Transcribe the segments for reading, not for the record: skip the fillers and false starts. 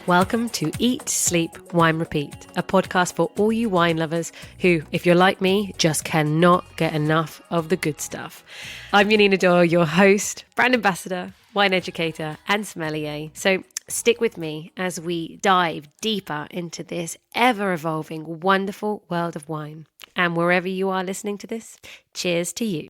Welcome to Eat, Sleep, Wine, Repeat, a podcast for all you wine lovers who, if you're like me, just cannot get enough of the good stuff. I'm Janina, your host, brand ambassador, wine educator, and sommelier. So stick with me as we dive deeper into this ever-evolving, wonderful world of wine. And wherever you are listening to this, cheers to you.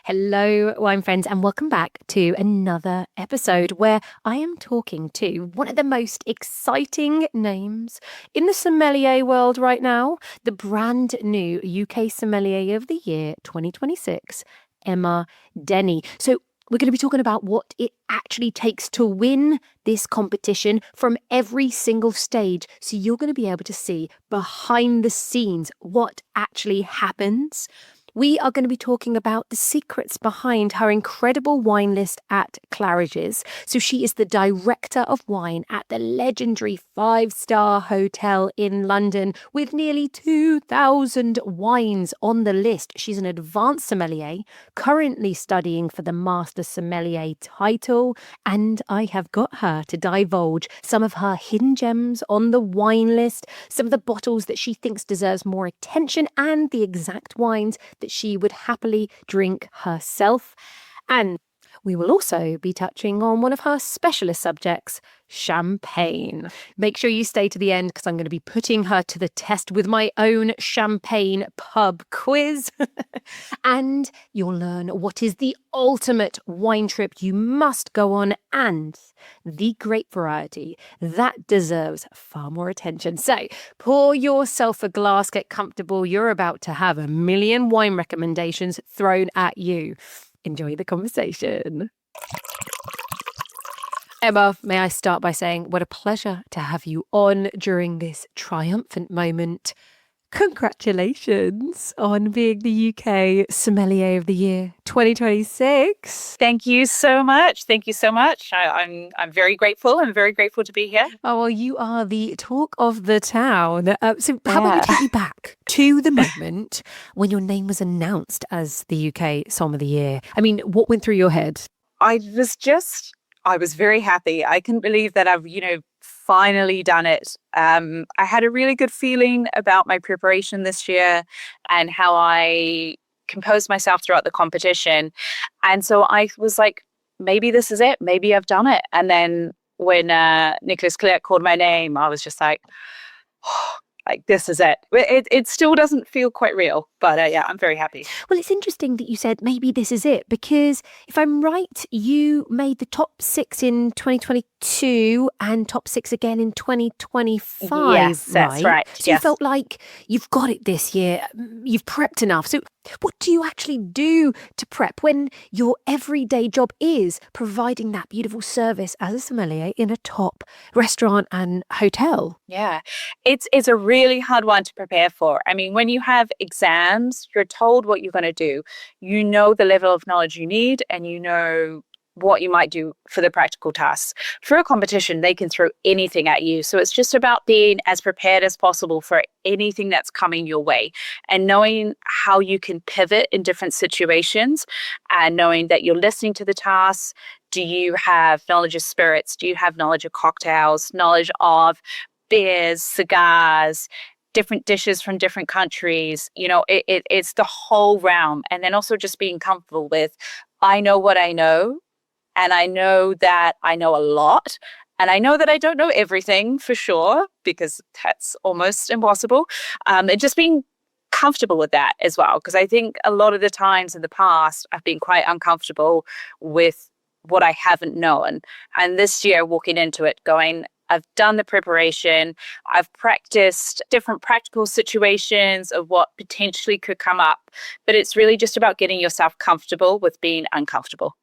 Hello, wine friends, and welcome back to another episode where I am talking to one of the most exciting names in the sommelier world right now, the brand new UK Sommelier of the Year 2026, Emma Denney. So we're going to be talking about what it actually takes to win this competition from every single stage. So you're going to be able to see behind the scenes what actually happens. We are going to be talking about the secrets behind her incredible wine list at Claridge's. So she is the director of wine at the legendary 5-star hotel in London with nearly 2,000 wines on the list. She's an advanced sommelier, currently studying for the Master Sommelier title, and I have got her to divulge some of her hidden gems on the wine list, some of the bottles that she thinks deserves more attention, and the exact wines that she would happily drink herself. And we will also be touching on one of her specialist subjects, champagne. Make sure you stay to the end because I'm going to be putting her to the test with my own champagne pub quiz. And you'll learn what is the ultimate wine trip you must go on and the grape variety that deserves far more attention. So pour yourself a glass, get comfortable. You're about to have a million wine recommendations thrown at you. Enjoy the conversation. Emma, may I start by saying what a pleasure to have you on during this triumphant moment. Congratulations on being the UK Sommelier of the Year 2026. Thank you so much. Thank you so much. I'm very grateful. I'm very grateful to be here. Oh, well, you are the talk of the town. So how about we take you back to the moment when your name was announced as the UK Sommelier of the Year? I mean, what went through your head? I was very happy. I couldn't believe that I've, finally done it. I had a really good feeling about my preparation this year and how I composed myself throughout the competition. And so I was like, maybe this is it. Maybe I've done it. And then when Nicholas Clerc called my name, I was just like, this is it. It still doesn't feel quite real, but yeah, I'm very happy. Well, it's interesting that you said maybe this is it, because if I'm right, you made the top 6 in 2022 and top 6 again in 2025. Yes, that's right. So you felt like you've got it this year. You've prepped enough. So what do you actually do to prep when your everyday job is providing that beautiful service as a sommelier in a top restaurant and hotel? Yeah, it's a really hard one to prepare for. I mean, when you have exams, you're told what you're going to do. You know the level of knowledge you need, and you know what you might do for the practical tasks. For a competition, they can throw anything at you. So it's just about being as prepared as possible for anything that's coming your way and knowing how you can pivot in different situations and knowing that you're listening to the tasks. Do you have knowledge of spirits? Do you have knowledge of cocktails, knowledge of beers, cigars, different dishes from different countries? It's the whole realm. And then also just being comfortable with, I know what I know. And I know that I know a lot. And I know that I don't know everything for sure, because that's almost impossible. And just being comfortable with that as well. Because I think a lot of the times in the past, I've been quite uncomfortable with what I haven't known. And this year, walking into it going, I've done the preparation. I've practiced different practical situations of what potentially could come up. But it's really just about getting yourself comfortable with being uncomfortable.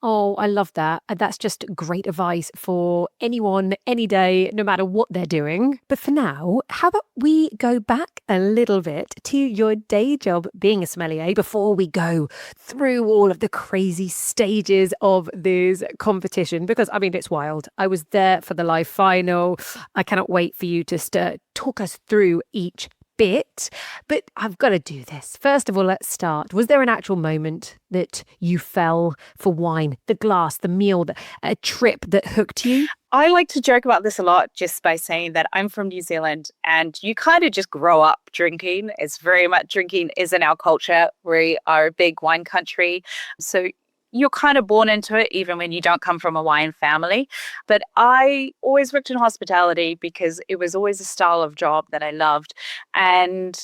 Oh, I love that. That's just great advice for anyone, any day, no matter what they're doing. But for now, how about we go back a little bit to your day job being a sommelier before we go through all of the crazy stages of this competition? Because, I mean, it's wild. I was there for the live final. I cannot wait for you to talk us through each bit, but I've got to do this. First of all, let's start. Was there an actual moment that you fell for wine, the glass, the meal, a trip that hooked you? I like to joke about this a lot just by saying that I'm from New Zealand and you kind of just grow up drinking. It's very much drinking is in our culture. We are a big wine country. So you're kind of born into it even when you don't come from a wine family. But I always worked in hospitality because it was always a style of job that I loved. And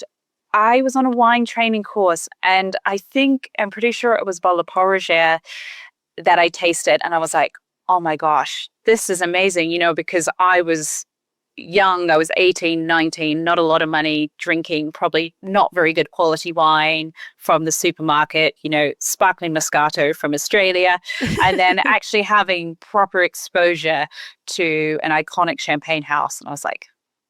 I was on a wine training course and I'm pretty sure it was Bolle Porrigere that I tasted. And I was like, oh my gosh, this is amazing, because I was young, I was 18, 19, not a lot of money, drinking probably not very good quality wine from the supermarket, sparkling Moscato from Australia, and then actually having proper exposure to an iconic champagne house. And I was like,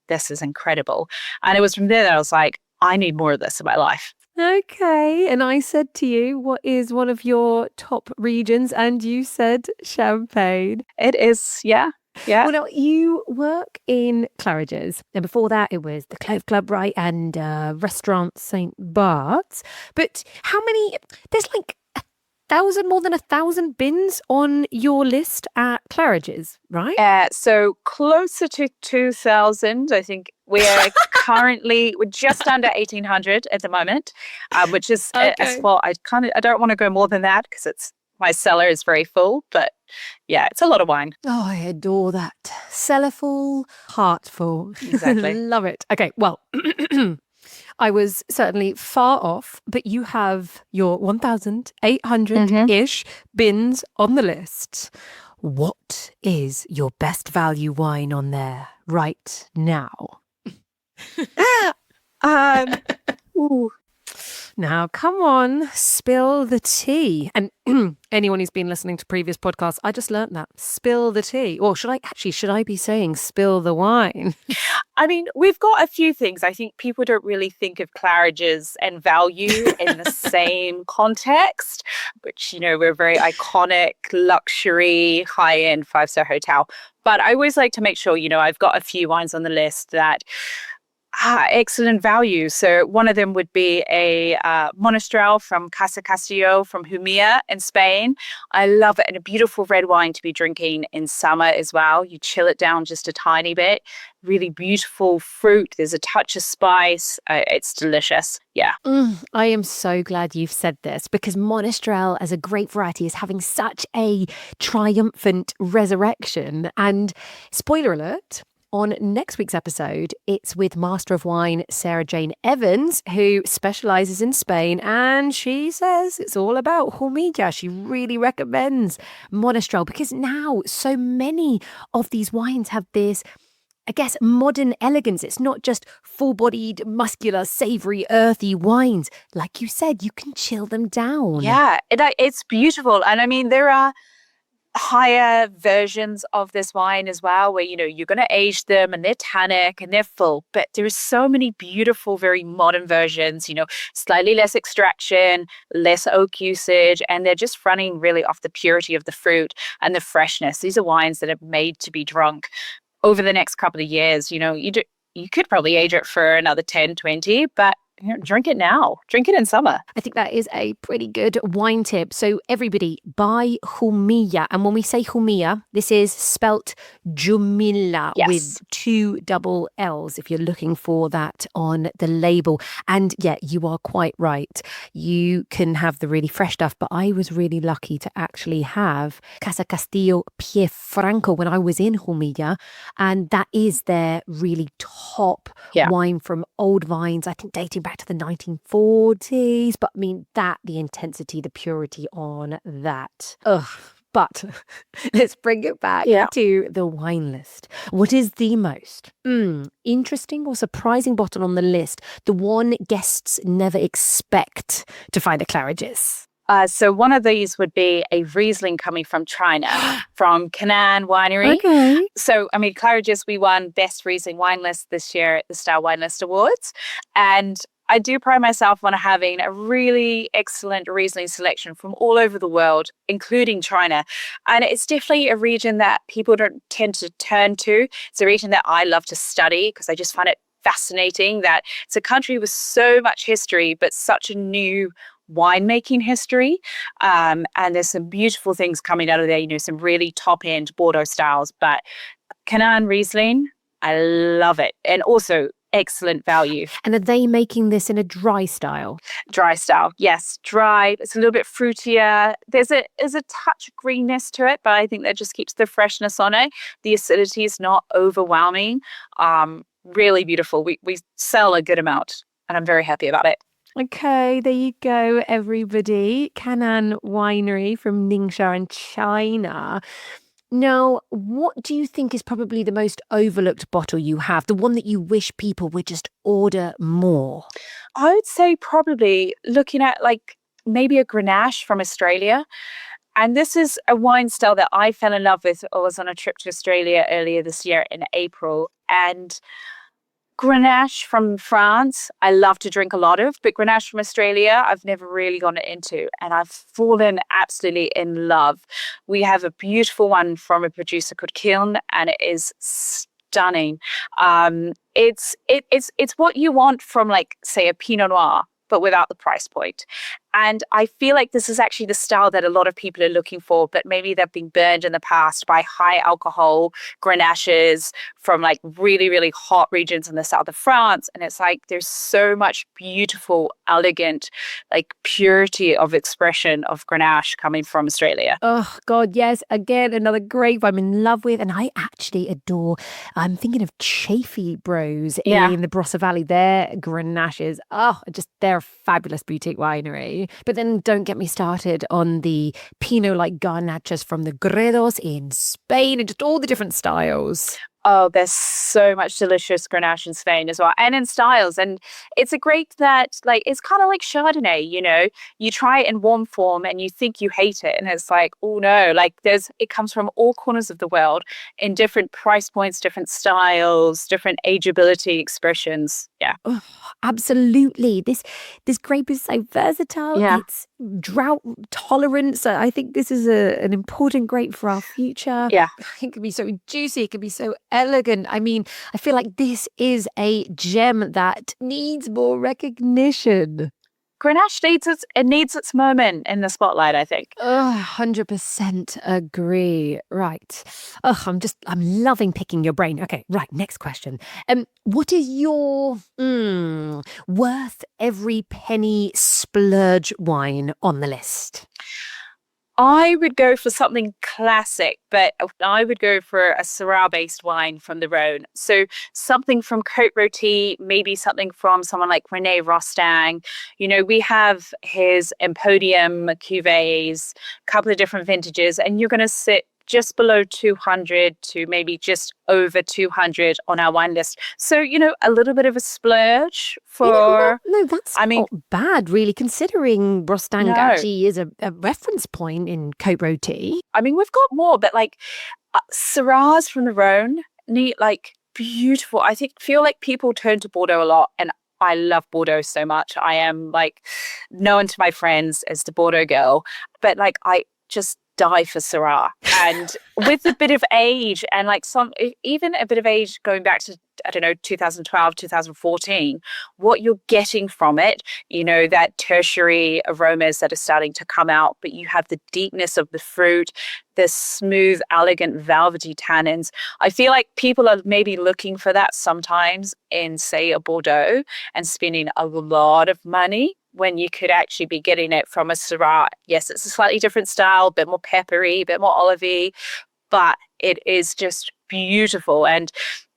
this is incredible. And it was from there that I was like, I need more of this in my life. Okay. And I said to you, what is one of your top regions? And you said Champagne. It is, yeah. Yeah. Well, now you work in Claridge's. And before that, it was the Clove Club, right? And Restaurant St. Bart's. But how many? There's like more than 1,000 bins on your list at Claridge's, right? So closer to 2,000. I think we're we're just under 1,800 at the moment, which is as well. I don't want to go more than that because my cellar is very full, but yeah, it's a lot of wine. Oh, I adore that. Cellar full, heart full. Exactly. Love it. Okay, well, I was certainly far off, but you have your 1,800-ish bins on the list. What is your best value wine on there right now? Ooh. Now, come on, spill the tea. And anyone who's been listening to previous podcasts, I just learnt that. Spill the tea. Or should I be saying spill the wine? I mean, we've got a few things. I think people don't really think of Claridge's and value in the same context, which, we're very iconic, luxury, high-end 5-star hotel. But I always like to make sure, I've got a few wines on the list that excellent value. So one of them would be a Monastrell from Casa Castillo from Jumilla in Spain. I love it. And a beautiful red wine to be drinking in summer as well. You chill it down just a tiny bit. Really beautiful fruit. There's a touch of spice. It's delicious. Yeah. I am so glad you've said this because Monastrell as a grape variety is having such a triumphant resurrection. And spoiler alert, on next week's episode, it's with Master of Wine Sarah Jane Evans, who specialises in Spain, and she says it's all about Jumilla. She really recommends Monastrell because now so many of these wines have this, I guess, modern elegance. It's not just full-bodied, muscular, savoury, earthy wines. Like you said, you can chill them down. Yeah, it's beautiful. And I mean, there are higher versions of this wine as well where you're going to age them and they're tannic and they're full, but there's so many beautiful very modern versions, slightly less extraction, less oak usage, and they're just running really off the purity of the fruit and the freshness. These are wines that are made to be drunk over the next couple of years. You could probably age it for another 10, 20, but drink it now. Drink it in summer. I think that is a pretty good wine tip. So everybody, buy Jumilla. And when we say Jumilla, this is spelt Jumilla with 2 double L's if you're looking for that on the label. And yeah, you are quite right. You can have the really fresh stuff, but I was really lucky to actually have Casa Castillo Piefranco when I was in Jumilla. And that is their really top wine from old vines, I think dating back to the 1940s, but I mean the intensity, the purity on that. But let's bring it back to the wine list. What is the most interesting or surprising bottle on the list? The one guests never expect to find at Claridge's? So one of these would be a Riesling coming from China, from Canaan Winery. Okay. So, I mean, Claridge's, we won Best Riesling Wine List this year at the Star Wine List Awards. And I do pride myself on having a really excellent Riesling selection from all over the world, including China. And it's definitely a region that people don't tend to turn to. It's a region that I love to study because I just find it fascinating that it's a country with so much history, but such a new winemaking history. And there's some beautiful things coming out of there, some really top end Bordeaux styles. But Canaan Riesling, I love it. And also excellent value. And are they making this in a dry style? Dry style, yes, dry. It's a little bit fruitier. There's a touch of greenness to it, but I think that just keeps the freshness on it. The acidity is not overwhelming. Really beautiful. We sell a good amount, and I'm very happy about it. Okay, there you go, everybody. Canaan Winery from Ningxia in China. Now, what do you think is probably the most overlooked bottle you have? The one that you wish people would just order more? I would say probably looking at maybe a Grenache from Australia. And this is a wine style that I fell in love with. I was on a trip to Australia earlier this year in April. And Grenache from France, I love to drink a lot of, but Grenache from Australia, I've never really gotten into, and I've fallen absolutely in love. We have a beautiful one from a producer called Kiln, and it is stunning. It's what you want from say a Pinot Noir, but without the price point. And I feel like this is actually the style that a lot of people are looking for, but maybe they've been burned in the past by high alcohol Grenaches from really, really hot regions in the south of France. And it's there's so much beautiful, elegant, purity of expression of Grenache coming from Australia. Oh, God, yes. Again, another grape I'm in love with. And I actually adore, I'm thinking of Chaffee Bros in the Barossa Valley. Their Grenaches, they're a fabulous boutique winery. But then don't get me started on the Pinot garnachas from the Gredos in Spain and just all the different styles. Oh, there's so much delicious Grenache in Spain as well, and in styles. And it's a grape that, it's kind of like Chardonnay, you try it in warm form and you think you hate it. And it's oh no, it comes from all corners of the world in different price points, different styles, different ageability expressions. Yeah. Oh, absolutely. This grape is so versatile. Yeah. It's drought tolerant. So I think this is an important grape for our future. Yeah. It can be so juicy. It can be so elegant. I mean, I feel like this is a gem that needs more recognition. Grenache needs its moment in the spotlight, I think. 100% agree. Right. I'm loving picking your brain. Okay, right. Next question. What is your worth every penny splurge wine on the list? I would go for something classic, but I would go for a Syrah-based wine from the Rhône. So something from Côte Rôtie, maybe something from someone like René Rostaing. We have his Empodium cuvées, a couple of different vintages, and you're going to sit just below 200 to maybe just over 200 on our wine list. So, a little bit of a splurge for... No, that's not bad, really, considering Rostaing actually is a reference point in Côte Rôtie. I mean, we've got more, but Syrahs from the Rhône need beautiful. I feel like people turn to Bordeaux a lot, and I love Bordeaux so much. I am known to my friends as the Bordeaux girl, but I just die for Syrah. And with a bit of age and even a bit of age going back to, 2012, 2014, what you're getting from it, that tertiary aromas that are starting to come out, but you have the deepness of the fruit, the smooth, elegant, velvety tannins. I feel like people are maybe looking for that sometimes in, say, a Bordeaux and spending a lot of money when you could actually be getting it from a Syrah. Yes, it's a slightly different style, a bit more peppery, a bit more olivey, but it is just beautiful. And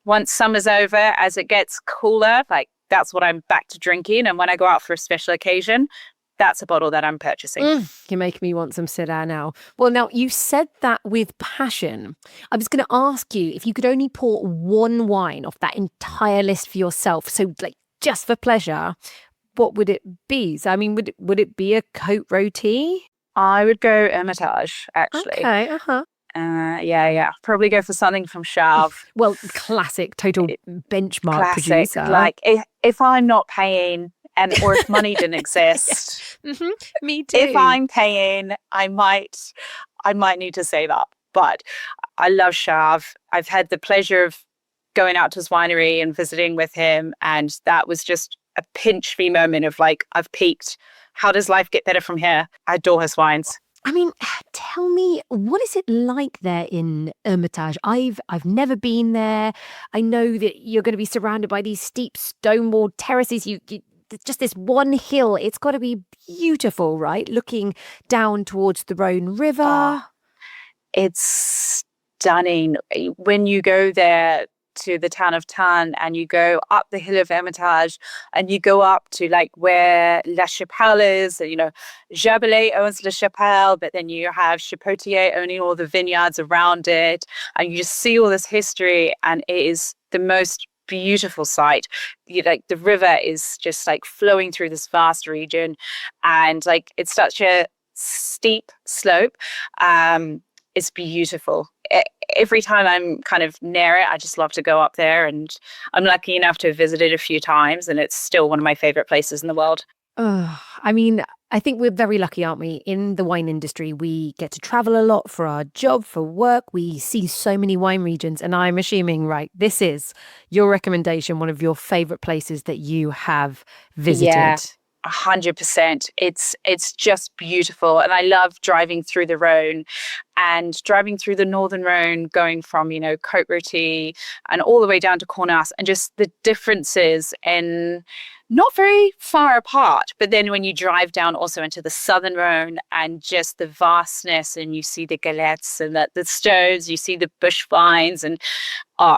once summer's over, as it gets cooler, that's what I'm back to drinking. And when I go out for a special occasion, that's a bottle that I'm purchasing. You're making me want some Syrah now. Well, now, you said that with passion. I was going to ask you if you could only pour one wine off that entire list for yourself, so just for pleasure, what would it be? So, I mean, would it be a Côte Rôtie? I would go Hermitage, actually. Okay, Yeah. Probably go for something from Chave. Well, classic, total benchmark producer. If I'm not paying, or if money didn't exist, me too. If I'm paying, I might need to save up. But I love Chave. I've had the pleasure of going out to his winery and visiting with him. And that was just a pinch me moment of like, I've peaked. How does life get better from here? I adore his wines. I mean, tell me, what is it like there in Hermitage? I've never been there. I know that you're going to be surrounded by these steep stone-walled terraces. You just this one hill. It's got to be beautiful, right? Looking down towards the Rhône River. Oh, it's stunning. When you go there to the town of Taint and you go up the hill of Hermitage and you go up to like where La Chapelle is, you know, Jabelet owns La Chapelle, but then you have Chapotier owning all the vineyards around it, and you just see all this history, and it is the most beautiful sight. Like the river is just like flowing through this vast region, and like it's such a steep slope. It's beautiful. Every time I'm kind of near it, I just love to go up there, and I'm lucky enough to have visited a few times, and it's still one of my favorite places in the world. I mean, I think we're very lucky, aren't we? In the wine industry, we get to travel a lot for our job, for work. We see so many wine regions, and I'm assuming, right, this is your recommendation, one of your favorite places that you have visited. Yeah. 100%. It's just beautiful. And I love driving through the Rhône and driving through the Northern Rhône, going from, you know, Côte-Rôtie and all the way down to Cornas, and just the differences in not very far apart. But then when you drive down also into the Southern Rhône and just the vastness, and you see the galettes and the stones, you see the bush vines, and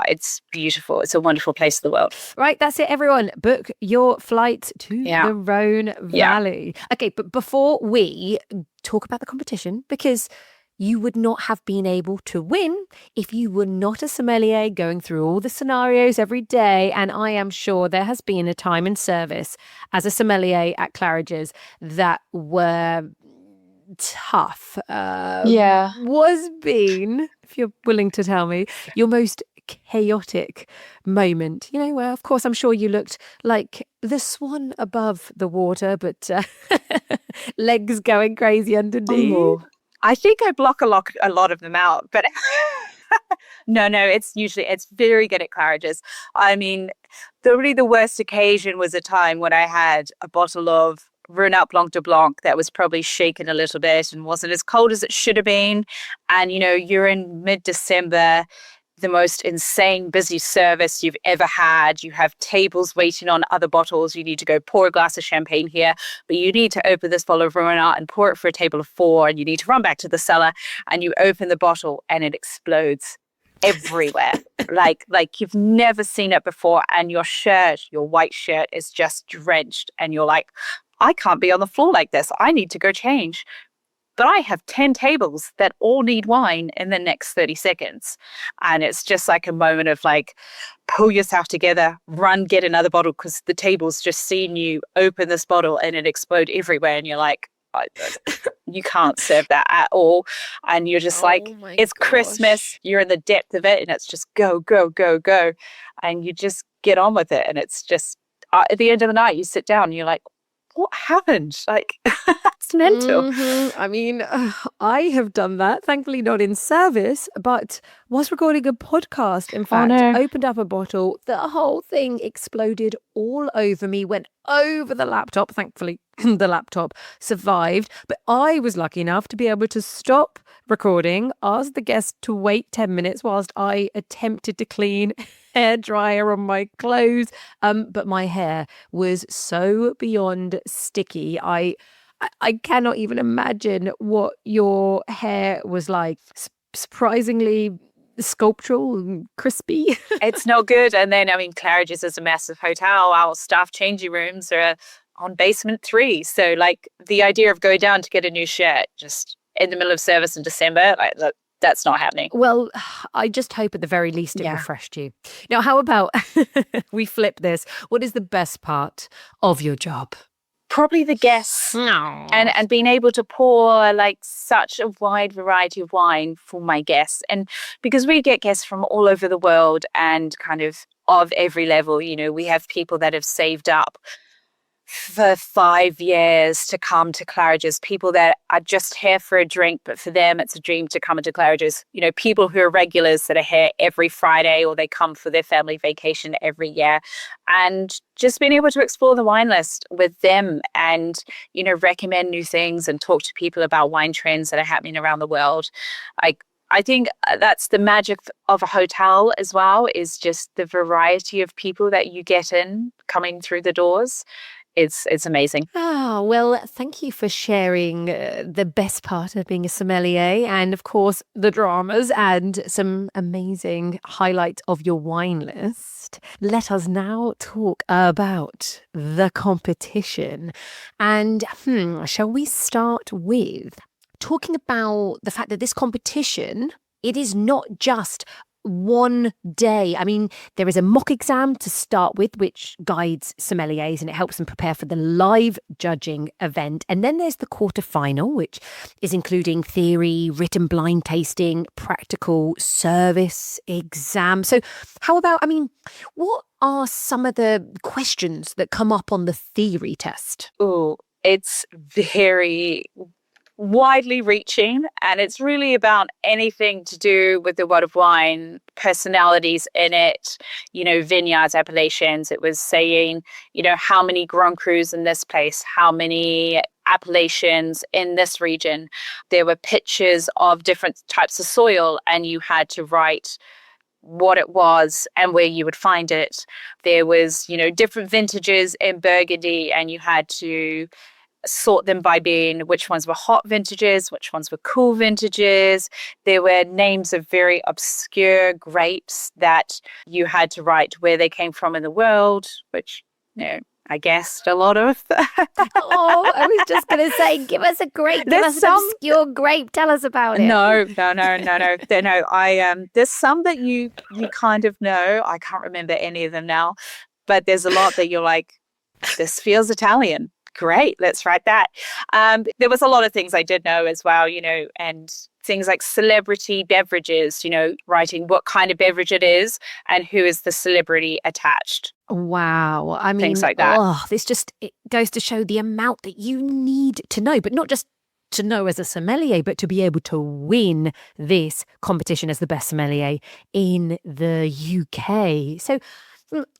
it's beautiful. It's a wonderful place in the world. Right, that's it, everyone. Book your flight to the Rhône Valley. Okay, but before we talk about the competition, because you would not have been able to win if you were not a sommelier going through all the scenarios every day. And I am sure there has been a time in service as a sommelier at Claridge's that were tough. Was been, if you're willing to tell me, your most chaotic moment, you know, where of course I'm sure you looked like the swan above the water, but legs going crazy underneath. I think I block a lot of them out, but no, it's very good at Claridge's. I mean, the worst occasion was a time when I had a bottle of Rhône Blanc de Blanc that was probably shaken a little bit and wasn't as cold as it should have been. And, you know, you're in mid-December, the most insane busy service you've ever had. You have tables waiting on other bottles. You need to go pour a glass of champagne here, but you need to open this bottle of Rhône and pour it for a table of 4, and you need to run back to the cellar, and you open the bottle and it explodes everywhere. like you've never seen it before, and your white shirt is just drenched, and you're like, I can't be on the floor like this. I need to go change. But I have 10 tables that all need wine in the next 30 seconds. And it's just like a moment of like, pull yourself together, run, get another bottle, because the table's just seen you open this bottle and it explode everywhere. And you're like, you can't serve that at all. And you're just it's Christmas. You're in the depth of it, and it's just go, go, go, go. And you just get on with it. And it's just, at the end of the night, you sit down and you're like, what happened? Like, that's mental. I mean, I have done that. Thankfully, not in service, but was recording a podcast. In fact, opened up a bottle. The whole thing exploded all over me, went over the laptop. Thankfully, the laptop survived. But I was lucky enough to be able to stop recording, ask the guest to wait 10 minutes whilst I attempted to clean hair dryer on my clothes. But my hair was so beyond sticky. I cannot even imagine what your hair was like. Surprisingly sculptural and crispy. It's not good. And then, I mean, Claridge's is a massive hotel. Our staff changing rooms are on basement 3. So, like, the idea of going down to get a new shirt just in the middle of service in December, that's not happening. Well, I just hope at the very least it refreshed you. Now, how about we flip this? What is the best part of your job? Probably the guests and being able to pour like such a wide variety of wine for my guests. And because we get guests from all over the world and kind of every level, you know, we have people that have saved up for 5 years to come to Claridge's, people that are just here for a drink, but for them it's a dream to come into Claridge's. You know, people who are regulars that are here every Friday, or they come for their family vacation every year, and just being able to explore the wine list with them and, you know, recommend new things and talk to people about wine trends that are happening around the world. I think that's the magic of a hotel as well, is just the variety of people that you get in coming through the doors. It's amazing. Ah, well, thank you for sharing the best part of being a sommelier, and of course the dramas and some amazing highlights of your wine list. Let us now talk about the competition. And shall we start with talking about the fact that this competition, it is not just one day. I mean, there is a mock exam to start with, which guides sommeliers and it helps them prepare for the live judging event. And then there's the quarterfinal, which is including theory, written blind tasting, practical service exam. So how about, I mean, what are some of the questions that come up on the theory test? Oh, it's very widely reaching, and it's really about anything to do with the world of wine, personalities in it, you know, vineyards, appellations. It was saying, you know, how many Grand Crus in this place, how many appellations in this region. There were pictures of different types of soil, and you had to write what it was and where you would find it. There was, you know, different vintages in Burgundy, and you had to sort them by being which ones were hot vintages, which ones were cool vintages. There were names of very obscure grapes that you had to write where they came from in the world, which, you know, I guessed a lot of. Oh, I was just going to say, give us a grape, give us an obscure grape. Tell us about it. No. There's some that you kind of know. I can't remember any of them now, but there's a lot that you're like, this feels Italian. Great, let's write that. There was a lot of things I did know as well, you know, and things like celebrity beverages, you know, writing what kind of beverage it is and who is the celebrity attached. Wow. I mean, things like that. Oh, it goes to show the amount that you need to know, but not just to know as a sommelier, but to be able to win this competition as the best sommelier in the UK. So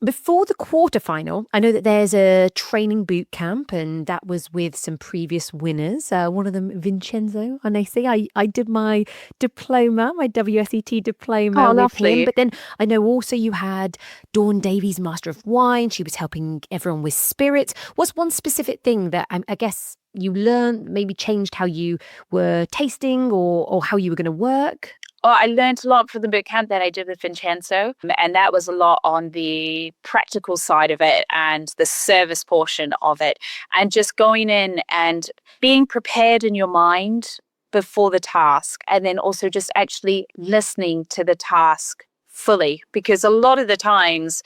before the quarterfinal, I know that there's a training boot camp, and that was with some previous winners. One of them, Vincenzo Arnese. I did my diploma, my WSET diploma with him. But then I know also you had Dawn Davies, Master of Wine. She was helping everyone with spirits. What's one specific thing that I guess you learned, maybe changed how you were tasting or how you were going to work? Oh, I learned a lot from the boot camp that I did with Vincenzo, and that was a lot on the practical side of it and the service portion of it, and just going in and being prepared in your mind before the task, and then also just actually listening to the task fully, because a lot of the times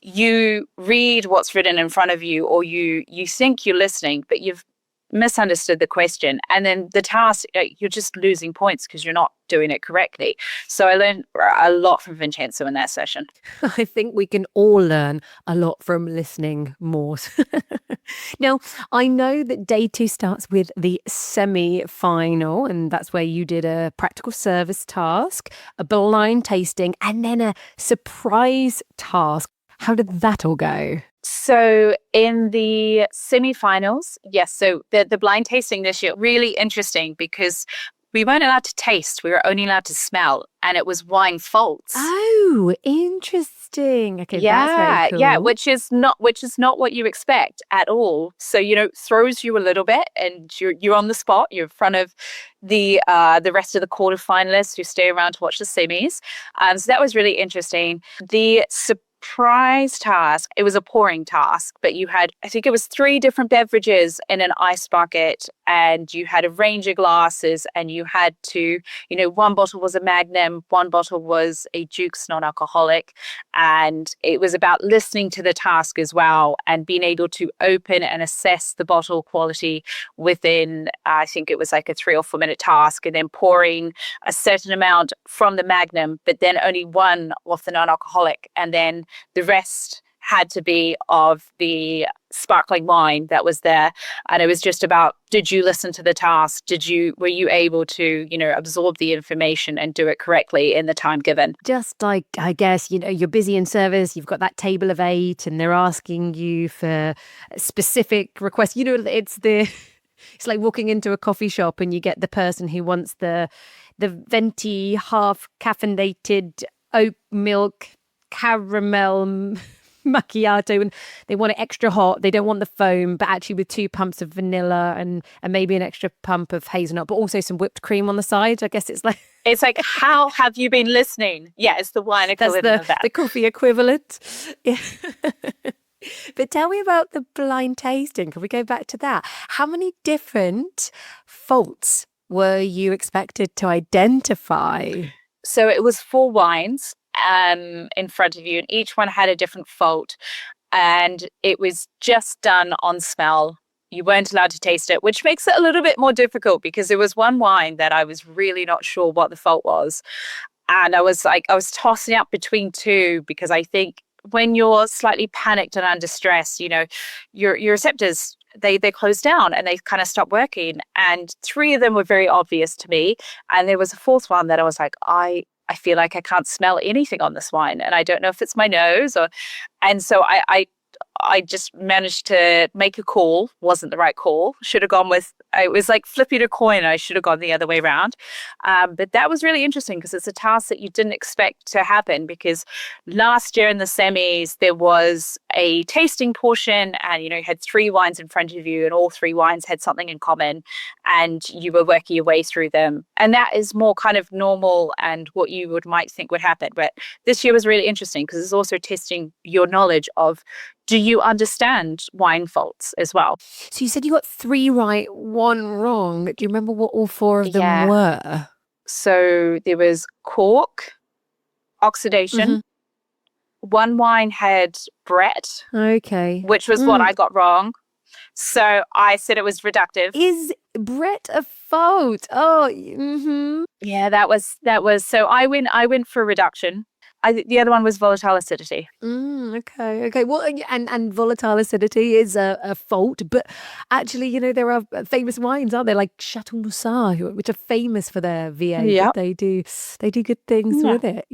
you read what's written in front of you, or you think you're listening, but you've misunderstood the question, and then the task, you're just losing points because you're not doing it correctly. So I learned a lot from Vincenzo in that session. I think we can all learn a lot from listening more. Now, I know that day 2 starts with the semi-final, and that's where you did a practical service task, a blind tasting, and then a surprise task. How did that all go? So in the semi-finals, yes, so the blind tasting this year, really interesting because we weren't allowed to taste. We were only allowed to smell, and it was wine faults. Oh, interesting. Okay, that's very cool. Yeah, which is not what you expect at all. So, you know, throws you a little bit, and you're on the spot. You're in front of the rest of the quarterfinalists who stay around to watch the semis. So that was really interesting. The surprise task, it was a pouring task, but you had, I think it was 3 different beverages in an ice bucket, and you had a range of glasses, and you had to, you know, one bottle was a Magnum, one bottle was a Duke's non-alcoholic, and it was about listening to the task as well and being able to open and assess the bottle quality within, I think it was like a 3 or 4 minute task, and then pouring a certain amount from the Magnum, but then only one of the non-alcoholic, and then the rest had to be of the sparkling wine that was there. And it was just about, did you listen to the task? Were you able to, absorb the information and do it correctly in the time given? Just like, I guess, you're busy in service, you've got that table of 8 and they're asking you for specific requests. It's like walking into a coffee shop and you get the person who wants the venti half caffeinated oat milk caramel macchiato, and they want it extra hot. They don't want the foam, but actually with 2 pumps of vanilla and maybe an extra pump of hazelnut, but also some whipped cream on the side. I guess it's like how have you been listening? Yeah, it's the wine equivalent of that. The coffee equivalent. Yeah. But tell me about the blind tasting. Can we go back to that? How many different faults were you expected to identify? So it was 4 wines in front of you, and each one had a different fault. And it was just done on smell. You weren't allowed to taste it, which makes it a little bit more difficult because there was one wine that I was really not sure what the fault was. And I was tossing up between 2 because I think when you're slightly panicked and under stress, your receptors, they close down and they kind of stop working. And 3 of them were very obvious to me. And there was a 4th one that I was like, I feel like I can't smell anything on this wine. And I don't know if it's my nose and so I just managed to make a call. Wasn't the right call. Should have gone with, it was like flipping a coin. I should have gone the other way around. But that was really interesting because it's a task that you didn't expect to happen, because last year in the semis, there was a tasting portion and, you had 3 wines in front of you and all 3 wines had something in common and you were working your way through them. And that is more kind of normal and what you might think would happen. But this year was really interesting because it's also testing your knowledge of, do you understand wine faults as well? So you said you got 3 right, 1 wrong. Do you remember what all 4 of them were? So there was cork, oxidation. Mm-hmm. 1 wine had Brett. Okay. Which was what I got wrong. So I said it was reductive. Is Brett a fault? Oh, mm-hmm. Yeah, that was. So I went for reduction. The other one was volatile acidity. Okay. Well, and volatile acidity is a fault, but actually, there are famous wines, aren't there, like Chateau Moussard, which are famous for their VA. Yeah, they do good things with it.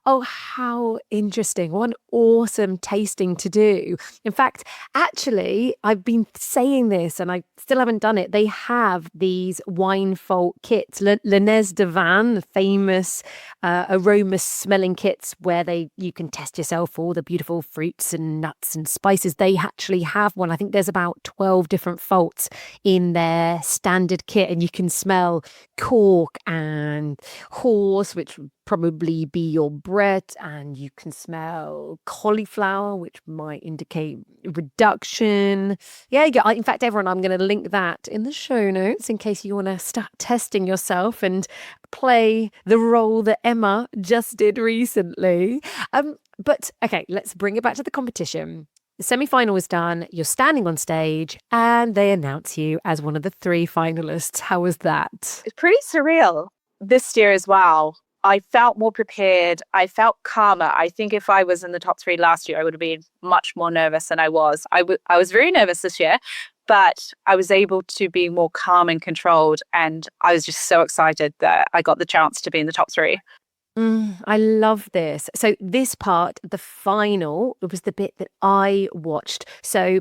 Oh, how interesting! What an awesome tasting to do. In fact, actually, I've been saying this, and I still haven't done it. They have these wine fault kits, Le Nez du Vin, the famous aroma smelling kits, where you can test yourself for all the beautiful fruits and nuts and spices. They actually have one. I think there's about 12 different faults in their standard kit, and you can smell cork and horse, which would probably be your Brett, and you can smell cauliflower, which might indicate reduction. Yeah, in fact, everyone, I'm going to link that in the show notes in case you want to start testing yourself and play the role that Emma just did recently. But okay, let's bring it back to the competition. The semi-final is done, you're standing on stage, and they announce you as one of the 3 finalists. How was that? It's pretty surreal this year as well. I felt more prepared. I felt calmer. I think if I was in the top 3 last year, I would have been much more nervous than I was. I was very nervous this year, but I was able to be more calm and controlled. And I was just so excited that I got the chance to be in the top 3. I love this. So this part, the final, was the bit that I watched. So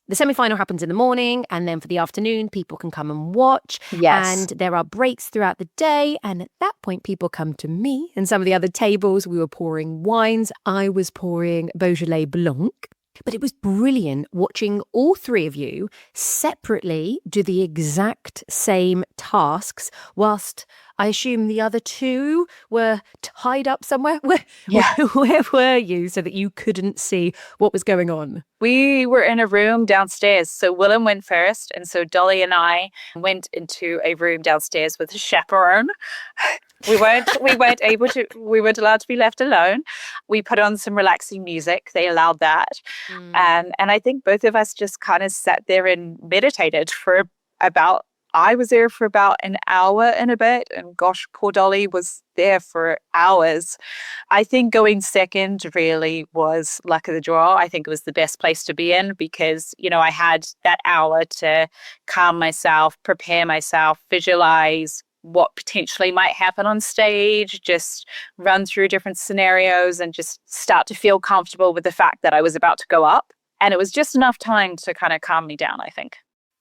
the semi-final happens in the morning, and then for the afternoon, people can come and watch. Yes. And there are breaks throughout the day. And at that point, people come to me and some of the other tables. We were pouring wines. I was pouring Beaujolais Blanc. But it was brilliant watching all 3 of you separately do the exact same tasks, whilst I assume the other 2 were tied up somewhere. Where were you so that you couldn't see what was going on? We were in a room downstairs. So Willem went first. And so Dolly and I went into a room downstairs with a chaperone. We weren't allowed to be left alone. We put on some relaxing music. They allowed that. And I think both of us just kind of sat there and meditated for about I was there for about an hour and a bit, and gosh, poor Dolly was there for hours. I think going second really was luck of the draw. I think it was the best place to be in because, I had that hour to calm myself, prepare myself, visualize what potentially might happen on stage, just run through different scenarios and just start to feel comfortable with the fact that I was about to go up. And it was just enough time to kind of calm me down, I think.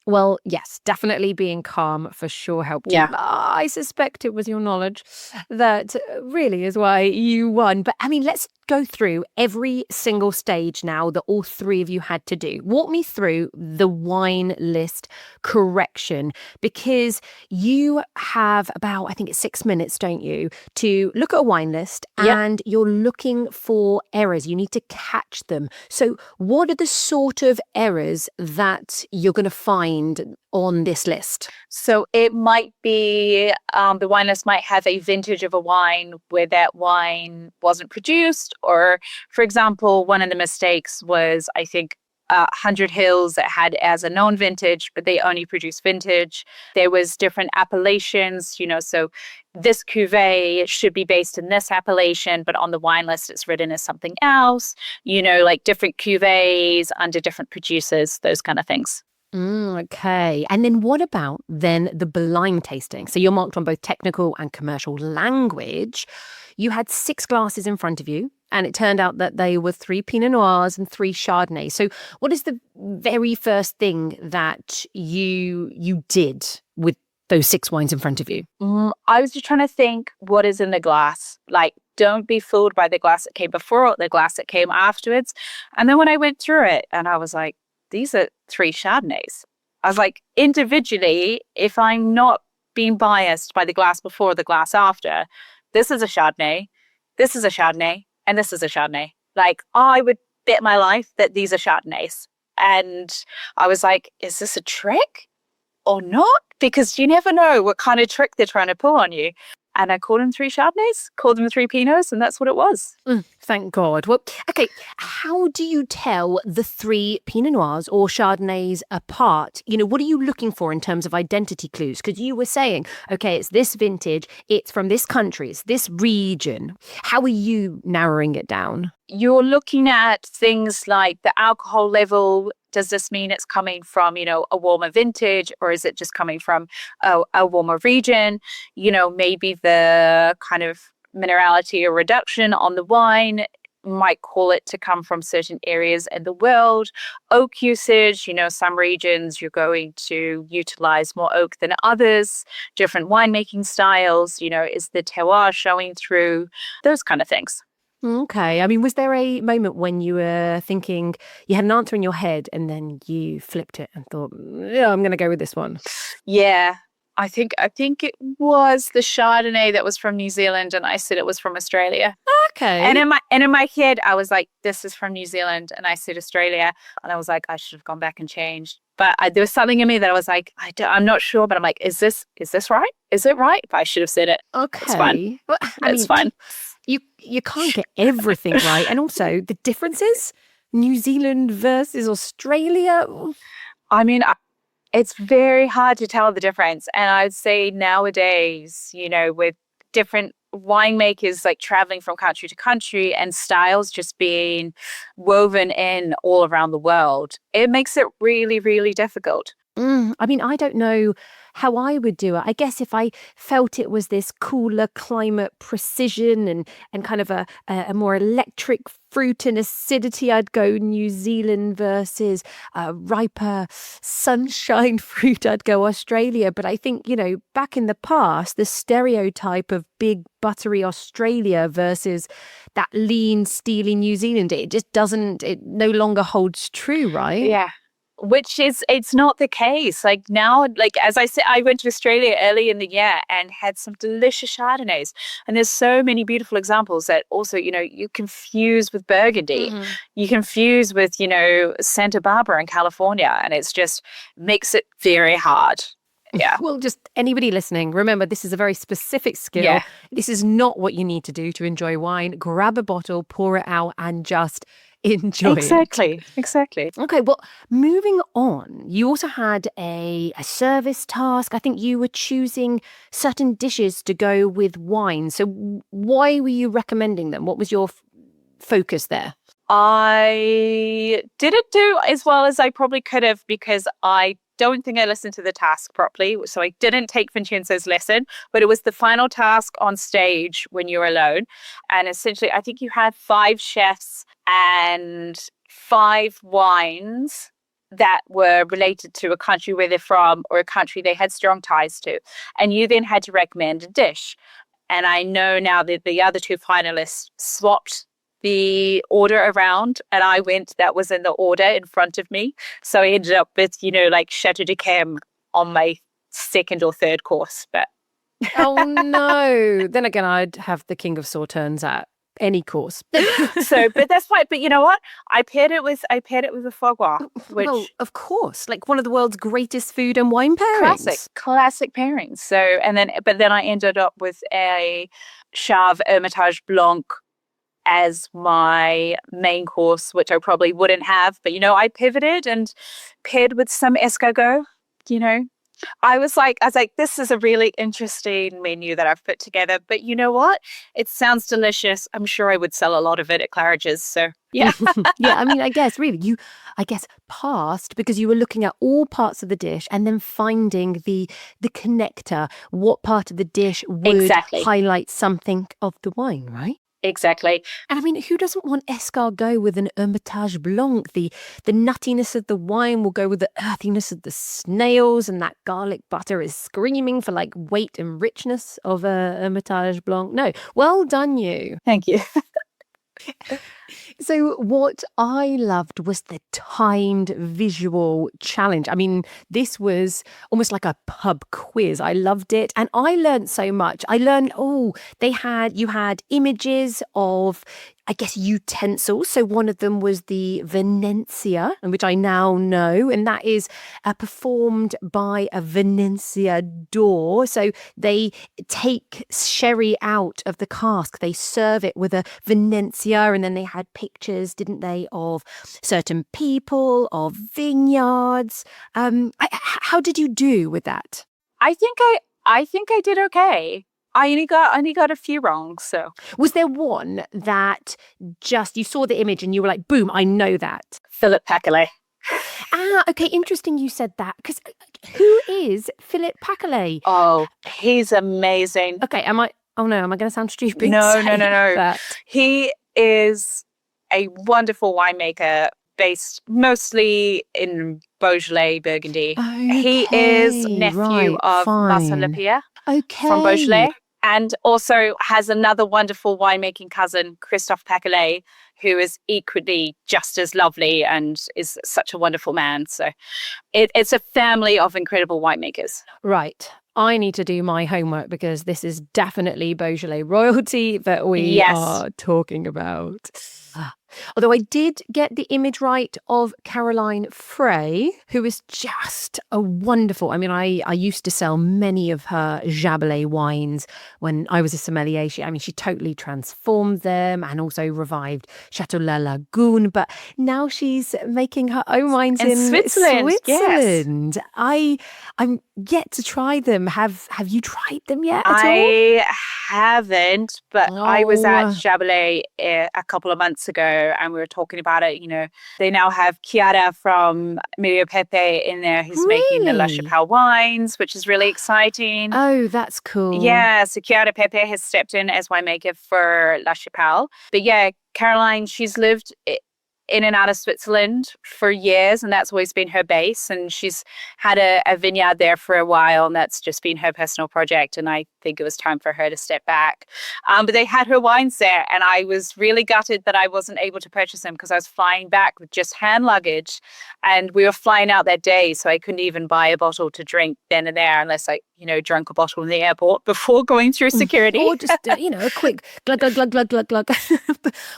Well, yes, definitely being calm for sure helped you. Yeah. I suspect it was your knowledge that really is why you won. But I mean, let's go through every single stage now that all three of you had to do. Walk me through the wine list correction, because you have about, I think it's 6 minutes, don't you, to look at a wine list and you're looking for errors. You need to catch them. So what are the sort of errors that you're going to find on this list? So it might be the wine list might have a vintage of a wine where that wine wasn't produced. Or, for example, one of the mistakes was, I think, 100 Hills that had as a known vintage, but they only produce vintage. There was different appellations, so this cuvee should be based in this appellation, but on the wine list it's written as something else, like different cuvées under different producers, those kind of things. Okay. And then what about then the blind tasting? So you're marked on both technical and commercial language. You had 6 glasses in front of you, and it turned out that they were 3 Pinot Noirs and 3 Chardonnays. So what is the very first thing that you did with those 6 wines in front of you? I was just trying to think what is in the glass. Like, don't be fooled by the glass that came before or the glass that came afterwards. And then when I went through it and I was like, these are 3 Chardonnays. I was like, individually, if I'm not being biased by the glass before or the glass after, this is a Chardonnay, this is a Chardonnay, and this is a Chardonnay. Like, I would bet my life that these are Chardonnays. And I was like, is this a trick or not? Because you never know what kind of trick they're trying to pull on you. And I called them 3 Chardonnays, called them 3 Pinots, and that's what it was. Thank God. Well, okay, how do you tell the 3 Pinot Noirs or Chardonnays apart? What are you looking for in terms of identity clues? Because you were saying, okay, it's this vintage, it's from this country, it's this region. How are you narrowing it down? You're looking at things like the alcohol level. Does this mean it's coming from, a warmer vintage, or is it just coming from a warmer region? Maybe the kind of minerality or reduction on the wine might call it to come from certain areas in the world. Oak usage, some regions you're going to utilize more oak than others. Different winemaking styles, is the terroir showing through? Those kind of things. Okay. I mean, was there a moment when you were thinking you had an answer in your head and then you flipped it and thought, yeah, I'm going to go with this one? Yeah. I think it was the Chardonnay that was from New Zealand, and I said it was from Australia. Okay. And in my head, I was like, this is from New Zealand, and I said Australia, and I was like, I should have gone back and changed. But there was something in me that I was like, I'm not sure, but I'm like, is this right? Is it right? But I should have said it. Okay. It's fine. Well, It's fine. You can't get everything right. And also the differences, New Zealand versus Australia. I mean, it's very hard to tell the difference. And I'd say nowadays, with different winemakers like traveling from country to country and styles just being woven in all around the world, it makes it really, really difficult. I mean, I don't know how I would do it. I guess if I felt it was this cooler climate precision and kind of a more electric fruit and acidity, I'd go New Zealand versus riper sunshine fruit, I'd go Australia. But I think, back in the past, the stereotype of big buttery Australia versus that lean, steely New Zealand, it no longer holds true, right? Yeah. It's not the case. Like now, like as I said, I went to Australia early in the year and had some delicious Chardonnays. And there's so many beautiful examples that also, you confuse with Burgundy. Mm-hmm. You confuse with, Santa Barbara in California. And it's just makes it very hard. Yeah. Well, just anybody listening, remember, this is a very specific skill. Yeah. This is not what you need to do to enjoy wine. Grab a bottle, pour it out, and just enjoy it. Exactly. Okay, well, moving on, you also had a service task. I think you were choosing certain dishes to go with wine. So why were you recommending them? What was your focus there? I didn't do as well as I probably could have because I don't think I listened to the task properly. So I didn't take Vincenzo's lesson, but it was the final task on stage when you're alone. And essentially, I think you had 5 chefs and 5 wines that were related to a country where they're from or a country they had strong ties to. And you then had to recommend a dish. And I know now that the other 2 finalists swapped the order around, and I went, that was in the order in front of me. So I ended up with, like Chateau de Cam on my 2nd or 3rd course. But oh no. Then again, I'd have the King of Sauternes at any course. But that's why. But you know what? I paired it with a foie gras, which, well, of course, like one of the world's greatest food and wine pairings. Classic pairings. So, but then I ended up with a Chave Hermitage Blanc as my main course, which I probably wouldn't have. But, I pivoted and paired with some escargot, I was like, this is a really interesting menu that I've put together. But you know what? It sounds delicious. I'm sure I would sell a lot of it at Claridge's. So, yeah. Yeah, I mean, I guess really you passed because you were looking at all parts of the dish and then finding the connector, what part of the dish would highlight something of the wine, right? Exactly. And I mean, who doesn't want escargot with an Hermitage Blanc? The nuttiness of the wine will go with the earthiness of the snails, and that garlic butter is screaming for like weight and richness of a Hermitage Blanc. No, well done you. Thank you. So what I loved was the timed visual challenge. I mean, this was almost like a pub quiz. I loved it. And I learned so much. I learned, you had images of, I guess, utensils. So one of them was the Venencia, which I now know, and that is performed by a Venencia door. So they take sherry out of the cask, they serve it with a Venencia, and then they had pictures, didn't they, of certain people, of vineyards. How did you do with that? I think I did okay. I only got a few wrong. So was there one that just you saw the image and you were like, boom, I know that? Philippe Paquelet. Okay, interesting you said that, because who is Philippe Paquelet? Oh, he's amazing. Okay, am I going to sound stupid? No. That? He is a wonderful winemaker based mostly in Beaujolais, Burgundy. Okay, he is nephew of Marcel Lepierre from Beaujolais, and also has another wonderful winemaking cousin, Christophe Paquelet, who is equally just as lovely and is such a wonderful man. So it's a family of incredible winemakers. Right. I need to do my homework because this is definitely Beaujolais royalty that we are talking about. Although I did get the image right of Caroline Frey, who is just a wonderful. I mean, I used to sell many of her Jablais wines when I was a sommelier. She totally transformed them and also revived Chateau La Lagune. But now she's making her own wines in Switzerland. Yes. I'm yet to try them. Have you tried them yet at all? I haven't, but I was at Jablais a couple of months ago and we were talking about it. They now have Chiara from Emilio Pepe in there who's making the La Chapelle wines, which is really exciting. Oh, that's cool. Yeah, so Chiara Pepe has stepped in as winemaker for La Chapelle. But yeah, Caroline, she's lived in and out of Switzerland for years, and that's always been her base. And she's had a vineyard there for a while, and that's just been her personal project. And I think it was time for her to step back. But they had her wines there, and I was really gutted that I wasn't able to purchase them because I was flying back with just hand luggage, and we were flying out that day, so I couldn't even buy a bottle to drink then and there unless I, drank a bottle in the airport before going through security. Or just, a quick glug, glug, glug, glug, glug, glug.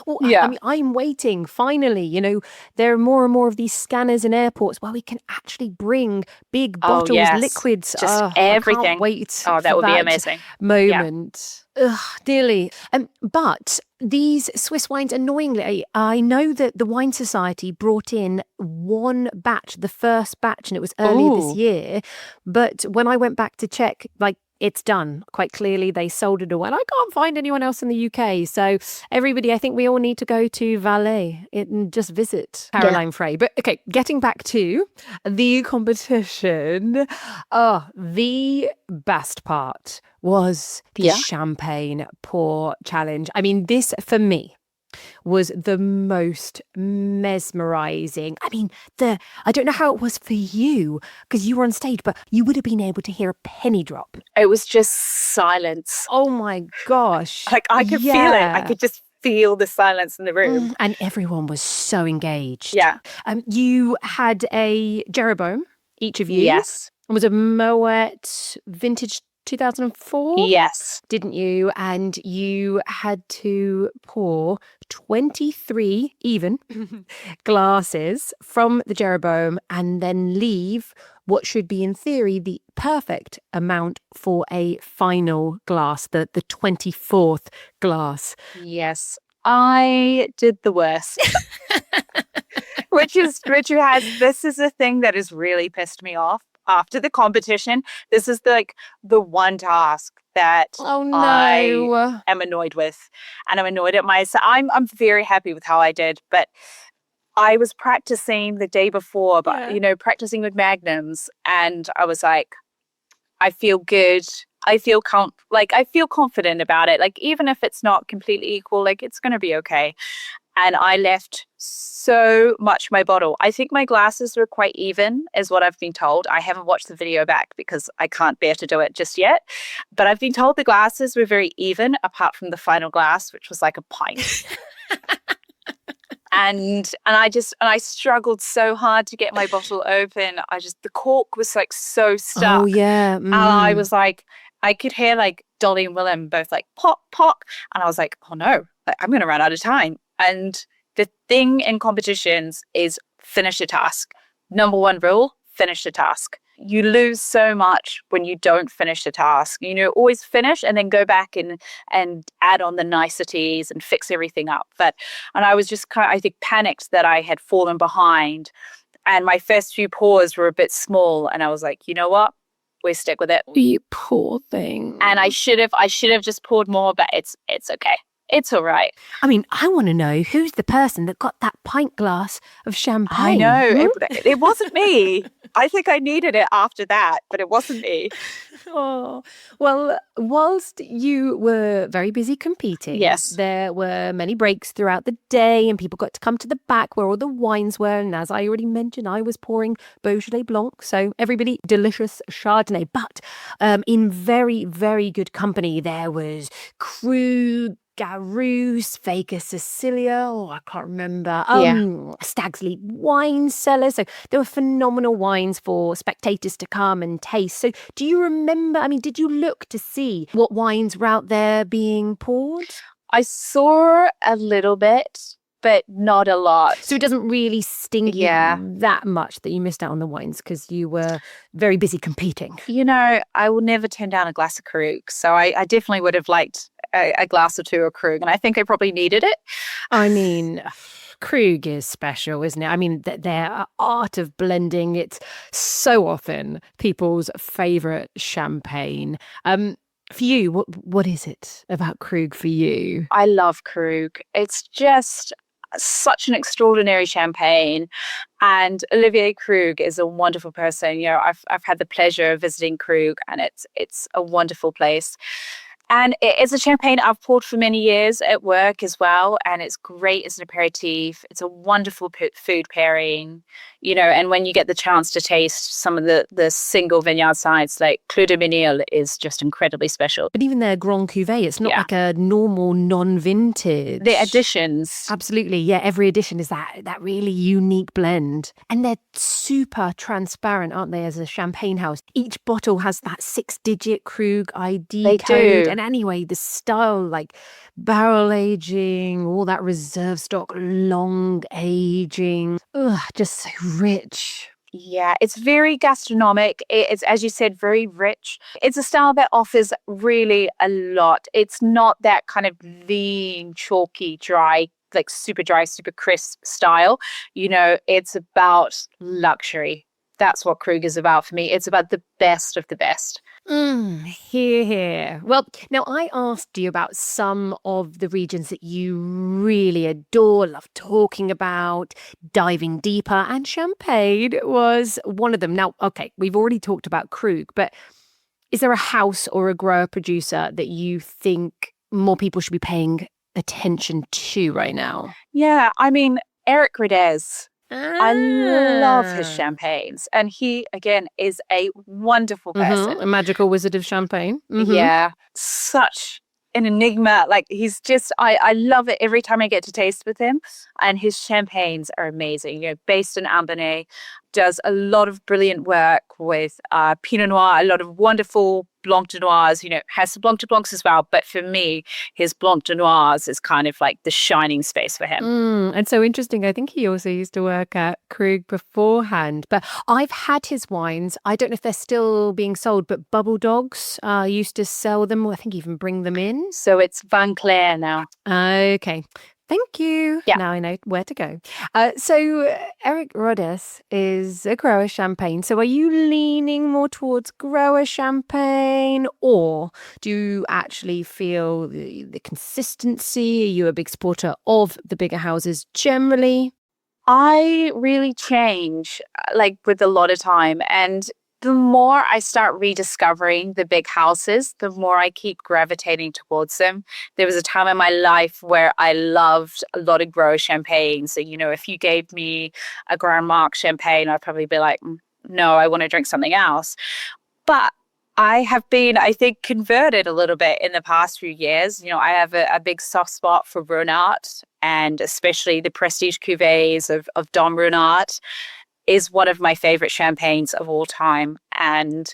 Well, yeah. I'm waiting finally You know, there are more and more of these scanners in airports where we can actually bring big bottles, yes. liquids. Just I everything. can't wait Oh, that for would be that amazing. moment. Ugh, dearly. But these Swiss wines, annoyingly, I know that the Wine Society brought in one batch, the first batch, and it was earlier this year. But when I went back to check, like, it's done. Quite clearly, they sold it away. And I can't find anyone else in the UK. So everybody, I think we all need to go to Valais and just visit Caroline Frey. But okay, getting back to the competition. Oh, the best part was the champagne pour challenge. I mean, this for me was the most mesmerizing. I mean, I don't know how it was for you because you were on stage, but you would have been able to hear a penny drop. It was just silence. Oh my gosh. Like I could feel it. I could just feel the silence in the room. And everyone was so engaged. Yeah. You had a Jeroboam, each of you. Yes. It was a Moet vintage 2004? Yes. Didn't you? And you had to pour 23 even glasses from the Jeroboam and then leave what should be, in theory, the perfect amount for a final glass, the 24th glass. Yes. I did the worst. Which is the thing that has really pissed me off. After the competition, this is the one task that I am annoyed with, and I'm annoyed at myself. I'm very happy with how I did, but I was practicing the day before, but practicing with magnums, and I was like, I feel good. I feel confident about it. Like even if it's not completely equal, like it's going to be okay. And I left so much my bottle. I think my glasses were quite even, is what I've been told. I haven't watched the video back because I can't bear to do it just yet. But I've been told the glasses were very even, apart from the final glass, which was like a pint. And I struggled so hard to get my bottle open. The cork was like so stuck. Oh yeah. And I was like, I could hear like Dolly and Willem both like pop, pop. And I was like, oh no, I'm going to run out of time. And the thing in competitions is finish a task. Number one rule, finish the task. You lose so much when you don't finish the task. Always finish and then go back and add on the niceties and fix everything up. And I was just I think panicked that I had fallen behind. And my first few pours were a bit small. And I was like, you know what? We stick with it. You poor thing. And I should have just poured more, but it's okay. It's all right. I mean, I want to know who's the person that got that pint glass of champagne. I know. It wasn't me. I think I needed it after that, but it wasn't me. Oh, well, whilst you were very busy competing, yes, there were many breaks throughout the day and people got to come to the back where all the wines were. And as I already mentioned, I was pouring Beaujolais Blanc. So everybody, delicious Chardonnay. But in very, very good company, there was Krug, Garus, Vega Sicilia, I can't remember, Stag's Leap Wine Cellar. So there were phenomenal wines for spectators to come and taste. So do you remember, did you look to see what wines were out there being poured? I saw a little bit, but not a lot. So it doesn't really sting you that much that you missed out on the wines because you were very busy competing. I will never turn down a glass of Krug. So I definitely would have liked a glass or two of Krug, and I think I probably needed it. Krug is special, isn't it? Their art of blending, it's so often people's favourite champagne. For you, what is it about Krug for you? I love Krug. It's just such an extraordinary champagne, and Olivier Krug is a wonderful person. I've had the pleasure of visiting Krug, and it's a wonderful place. And it's a champagne I've poured for many years at work as well. And it's great as an aperitif. It's a wonderful food pairing. and when you get the chance to taste some of the single vineyard sites, like Clos de Menil is just incredibly special. But even their Grand Cuvée, it's not like a normal non-vintage. The additions. Absolutely. Yeah, every edition is that really unique blend. And they're super transparent, aren't they, as a champagne house? Each bottle has that 6-digit Krug ID code. Do. And anyway, the style, like barrel aging, all that reserve stock, long aging. Ugh, just so rich. Yeah, it's very gastronomic. It's, as you said, very rich. It's a style that offers really a lot. It's not that kind of lean, chalky, dry, like super dry, super crisp style. It's about luxury. That's what Krug is about for me. It's about the best of the best. Hear, hear. Well, now I asked you about some of the regions that you really adore, love talking about, diving deeper, and Champagne was one of them. Now, okay, we've already talked about Krug, but is there a house or a grower producer that you think more people should be paying attention to right now? Yeah, I mean, Eric Rodez. I love his champagnes. And he, again, is a wonderful person. A magical wizard of champagne. Yeah, such an enigma. Like, he's just, I love it every time I get to taste with him. And his champagnes are amazing. Based in Ambonnet, does a lot of brilliant work with Pinot Noir, a lot of wonderful Blanc de Noirs, has some Blanc de Blancs as well. But for me, his Blanc de Noirs is kind of like the shining space for him. And so interesting. I think he also used to work at Krug beforehand. But I've had his wines. I don't know if they're still being sold, but Bubble Dogs used to sell them. I think even bring them in. So it's Van Clair now. Okay. Thank you. Yeah. Now I know where to go. So Eric Rodez is a grower champagne. So are you leaning more towards grower champagne, or do you actually feel the consistency? Are you a big supporter of the bigger houses generally? I really change like with a lot of time, and the more I start rediscovering the big houses, the more I keep gravitating towards them. There was a time in my life where I loved a lot of grower champagne. So, if you gave me a Grand Marque champagne, I'd probably be like, no, I want to drink something else. But I have been, I think, converted a little bit in the past few years. I have a big soft spot for Rhône, and especially the prestige cuvées of Dom Rhône is one of my favorite champagnes of all time. And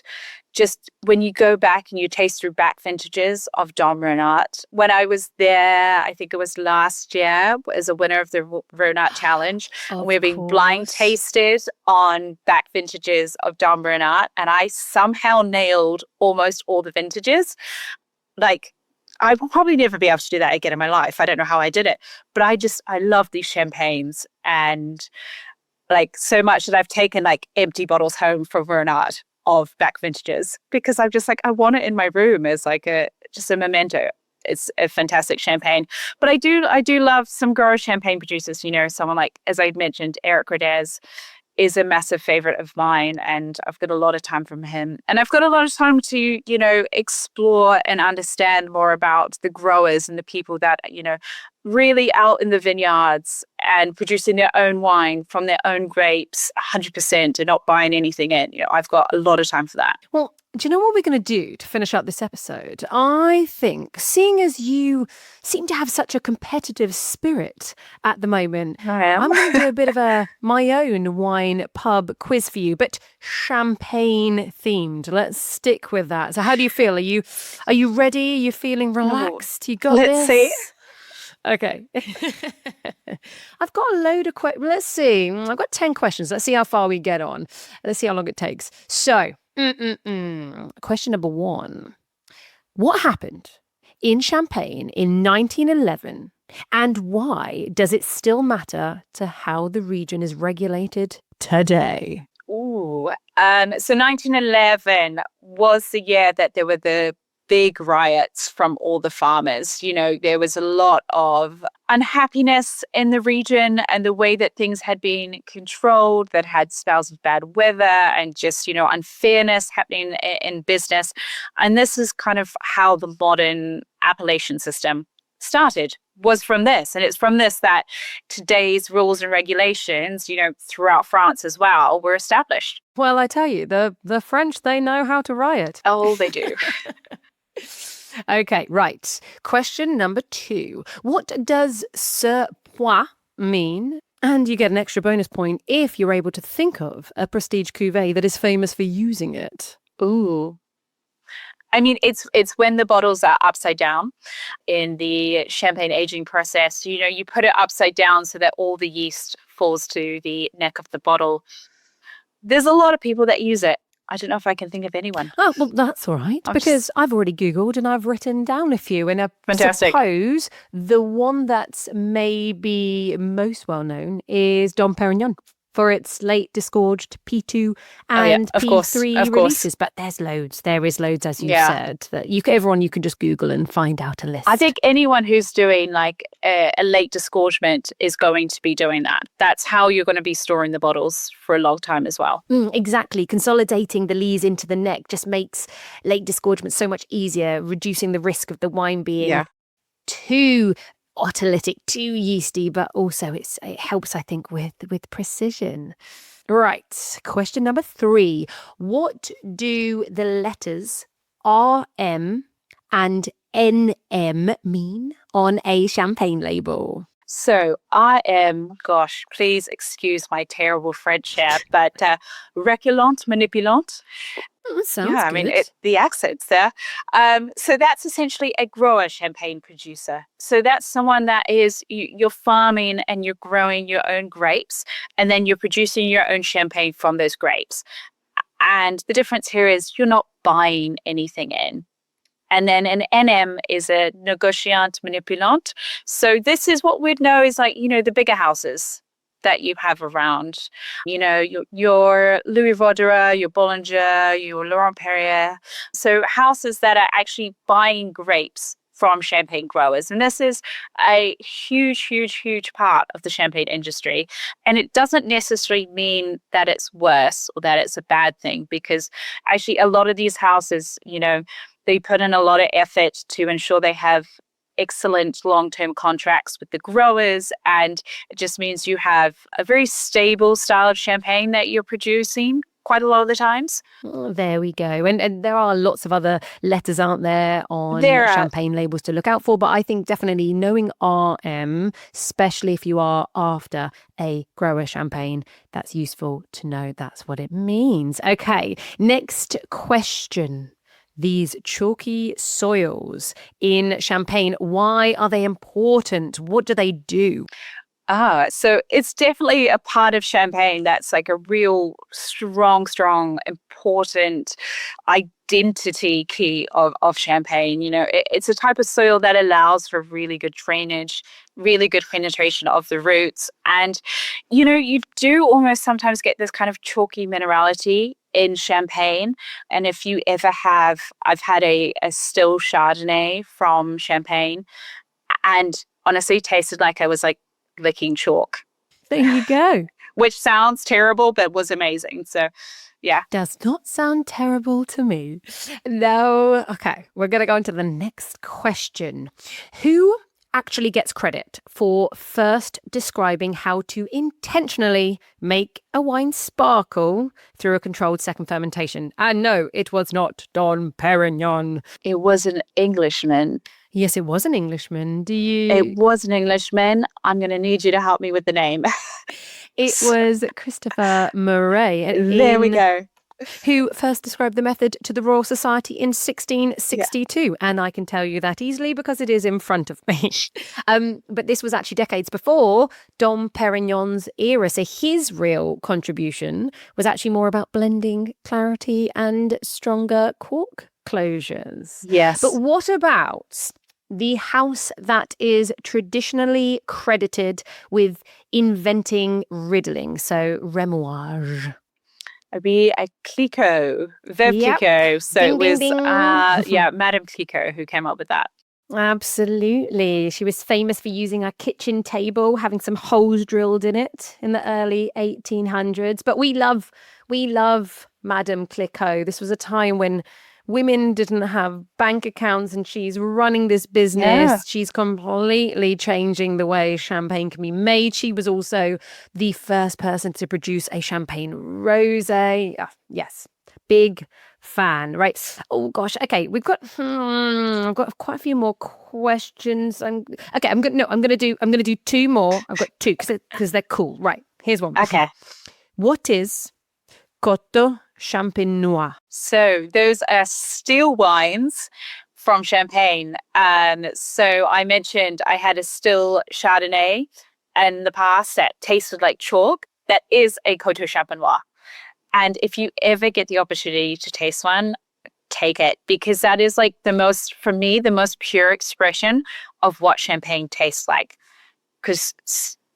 just when you go back and you taste through back vintages of Dom Rhône, when I was there, I think it was last year, as a winner of the Rhône Challenge, and we're being blind tasted on back vintages of Dom Rhône, and I somehow nailed almost all the vintages. Like, I will probably never be able to do that again in my life. I don't know how I did it, but I love these champagnes, and like so much that I've taken like empty bottles home from Rhône of back vintages, because I'm just like, I want it in my room as like just a memento. It's a fantastic champagne. But I do love some grower champagne producers, someone like, as I mentioned, Eric Rodez is a massive favorite of mine, and I've got a lot of time from him. And I've got a lot of time to, explore and understand more about the growers and the people that, really out in the vineyards and producing their own wine from their own grapes 100% and not buying anything in. I've got a lot of time for that. Well, do you know what we're going to do to finish up this episode? I think, seeing as you seem to have such a competitive spirit at the moment, I'm going to do a bit of my own wine pub quiz for you, but champagne themed. Let's stick with that. So how do you feel? Are you ready? Are you feeling relaxed? You got this? Let's see. Okay. I've got a load of questions. Let's see. I've got 10 questions. Let's see how far we get on. Let's see how long it takes. So, question number 1. What happened in Champagne in 1911, and why does it still matter to how the region is regulated today? So 1911 was the year that there were the big riots from all the farmers. There was a lot of unhappiness in the region and the way that things had been controlled, that had spells of bad weather and just, unfairness happening in business. And this is kind of how the modern appellation system started was from this. And it's from this that today's rules and regulations, throughout France as well, were established. Well, I tell you, the French, they know how to riot. Oh, they do. Okay, right. Question number 2. What does ce point mean? And you get an extra bonus point if you're able to think of a prestige cuvée that is famous for using it. Ooh. I mean, it's when the bottles are upside down in the champagne aging process. You put it upside down so that all the yeast falls to the neck of the bottle. There's a lot of people that use it. I don't know if I can think of anyone. Oh, well, that's all right, because I've already Googled and I've written down a few. And I suppose the one that's maybe most well-known is Dom Perignon for its late disgorged P2 and P3 releases. But there's loads. There is loads, as you said. That everyone you can just Google and find out a list. I think anyone who's doing like a late disgorgement is going to be doing that. That's how you're going to be storing the bottles for a long time as well. Exactly. Consolidating the lees into the neck just makes late disgorgement so much easier, reducing the risk of the wine being too autolytic, too yeasty, but also it helps, I think, with precision. Right. Question number 3. What do the letters RM and NM mean on a champagne label? So I am, please excuse my terrible French here, but reculant, manipulant. That sounds good. I mean, the accent's there. So that's essentially a grower champagne producer. So that's someone that is, you're farming and you're growing your own grapes, and then you're producing your own champagne from those grapes. And the difference here is you're not buying anything in. And then an NM is a négociant manipulant. So this is what we'd know is like, the bigger houses that you have around, your Louis Roederer, your Bollinger, your Laurent Perrier. So houses that are actually buying grapes from champagne growers. And this is a huge, huge, huge part of the champagne industry. And it doesn't necessarily mean that it's worse or that it's a bad thing, because actually a lot of these houses, they put in a lot of effort to ensure they have excellent long-term contracts with the growers, and it just means you have a very stable style of champagne that you're producing quite a lot of the times. Oh, there we go. And there are lots of other letters, aren't there, on champagne labels to look out for, but I think definitely knowing RM, especially if you are after a grower champagne, that's useful to know that's what it means. Okay, next question. These chalky soils in Champagne, why are they important? What do they do? So it's definitely a part of Champagne that's like a real strong, important identity key of Champagne. It's a type of soil that allows for really good drainage, really good penetration of the roots. And, you do almost sometimes get this kind of chalky minerality in Champagne. And if you ever I've had a still Chardonnay from Champagne, and honestly tasted like I was like licking chalk. There you go. Which sounds terrible, but was amazing. So, yeah. Does not sound terrible to me. No. Okay, we're going to go on to the next question. Who actually gets credit for first describing how to intentionally make a wine sparkle through a controlled second fermentation? And no, it was not Dom Perignon. It was an Englishman. Yes, it was an Englishman. It was an Englishman. I'm going to need you to help me with the name. It was Christopher Murray. There we go. Who first described the method to the Royal Society in 1662. Yeah. And I can tell you that easily because it is in front of me. But this was actually decades before Dom Perignon's era. So his real contribution was actually more about blending clarity and stronger cork closures. Yes. But what about the house that is traditionally credited with inventing riddling? So Remoage. It'd be a Clicquot, Veuve Clicquot. So ding, it was, ding, ding. Madame Clicquot who came up with that. Absolutely. She was famous for using a kitchen table, having some holes drilled in it in the early 1800s. But we love Madame Clicquot. This was a time when women didn't have bank accounts and she's running this business. Yeah. She's completely changing the way champagne can be made. She was also the first person to produce a champagne rosé. Yes, big fan, right? Oh gosh, okay, I've got quite a few more questions. I'm gonna do two more. I've got two because they're cool. Right, here's one. Okay. What is Coteau Champenois? So those are still wines from Champagne. So I mentioned I had a still Chardonnay in the past that tasted like chalk. That is a Coteau Champenois. And if you ever get the opportunity to taste one, take it, because that is like for me, the most pure expression of what champagne tastes like. Because